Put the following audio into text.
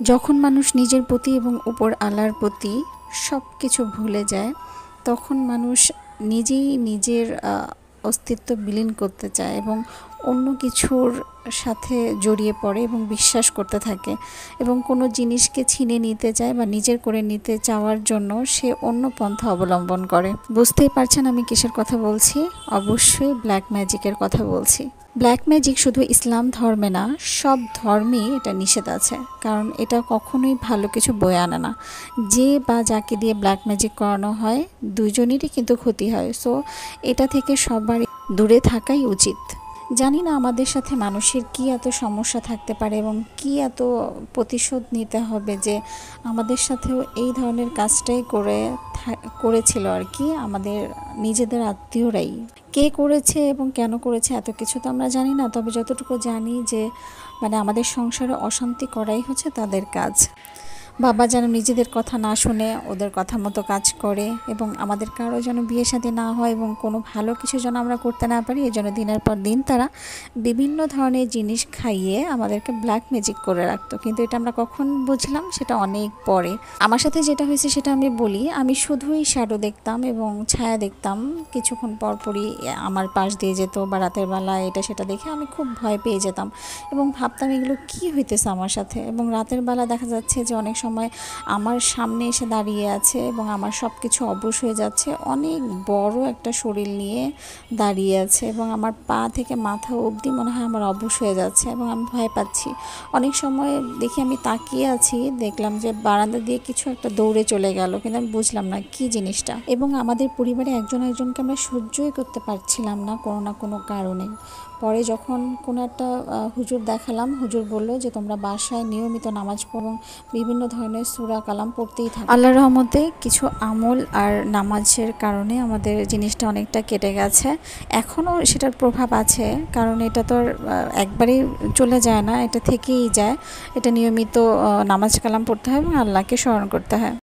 যখন মানুষ নিজের প্রতি এবং উপর আল্লাহর প্রতি সব কিছু ভুলে যায়, তখন মানুষ নিজেই নিজের অস্তিত্ব বিলীন করতে চায় এবং অন্য কিছুর সাথে জড়িয়ে পড়ে এবং বিশ্বাস করতে থাকে এবং কোনো জিনিসকে ছিনে নিতে চায় বা নিজের করে নিতে চাওয়ার জন্য সে অন্য পন্থা অবলম্বন করে। বুঝতেই পারছেন আমি কিসের কথা বলছি? অবশ্যই ব্ল্যাক ম্যাজিকের কথা বলছি। ব্ল্যাক ম্যাজিক শুধু ইসলাম ধর্মে না, সব ধর্মেই এটা নিষেধ আছে, কারণ এটা কখনোই ভালো কিছু বয়ে আনে না। যে বা যাকে দিয়ে ব্ল্যাক ম্যাজিক করানো হয়, দুজনেরই কিন্তু ক্ষতি হয়। সো এটা থেকে সবারই দূরে থাকাই উচিত। জানি না আমাদের সাথে মানুষের কি এত সমস্যা থাকতে পারে এবং কি এত প্রতিশোধ নিতে হবে যে আমাদের সাথেও এই ধরনের কাজটাই করেছিল আর কি, আমাদের নিজেদের আত্মীয়রাই। কে করেছে এবং কেন করেছে এত কিছু তো আমরা জানি না, তবে যতটুকু জানি যে আমাদের সংসারে অশান্তি করাই হচ্ছে তাদের কাজ। বাবা যেন নিজেদের কথা না শুনে ওদের কথা মতো কাজ করে এবং আমাদের কারো যেন বিয়ে শাদী না হয় এবং কোনো ভালো কিছু যেন আমরা করতে না পারি, এই জন্য দিনের পর দিন তারা বিভিন্ন ধরনের জিনিস খাইয়ে আমাদেরকে ব্ল্যাক ম্যাজিক করে রাখতো। কিন্তু এটা আমরা কখন বুঝলাম? সেটা অনেক পরে। আমার সাথে যেটা হয়েছে সেটা আমি বলি। আমি শুধুই শ্যাডো দেখতাম এবং ছায়া দেখতাম, কিছুক্ষণ পরপরই আমার পাশ দিয়ে যেত বা রাতের বেলা এটা সেটা দেখে আমি খুব ভয় পেয়ে যেতাম এবং ভাবতাম এগুলো কি হইতেছে আমার সাথে। এবং রাতের বেলা দেখা যাচ্ছে যে অনেক সময় আমার সামনে এসে দাঁড়িয়ে আছে এবং আমার সব কিছু অবশ হয়ে যাচ্ছে, অনেক বড় একটা শরীর নিয়ে দাঁড়িয়ে আছে এবং আমার পা থেকে মাথা অবধি মনে হয় আমার অবশ হয়ে যাচ্ছে এবং আমি ভয় পাচ্ছি। অনেক সময় দেখি আমি তাকিয়ে আছি, দেখলাম যে বারান্দা দিয়ে কিছু একটা দৌড়ে চলে গেল, কিন্তু আমি বুঝলাম না কি জিনিসটা। এবং আমাদের পরিবারে একজন একজনকে আমরা সহ্যই করতে পারছিলাম না কোনো না কোনো কারণে। পরে যখন কোনো একটা হুজুর দেখালাম, হুজুর বলল যে তোমরা বাসায় নিয়মিত নামাজ পড়ো এবং বিভিন্ন ধরনের সূরা কালাম পড়তেই থাকো। আল্লাহর রহমতে কিছু আমল আর নামাজের কারণে আমাদের জিনিসটা অনেকটা কেটে গেছে। এখনও সেটার প্রভাব আছে, কারণ এটা তো আর একবারেই চলে যায় না, এটা থেকেই যায়। এটা নিয়মিত নামাজ কালাম পড়তে হয় এবং আল্লাহকে স্মরণ করতে হয়।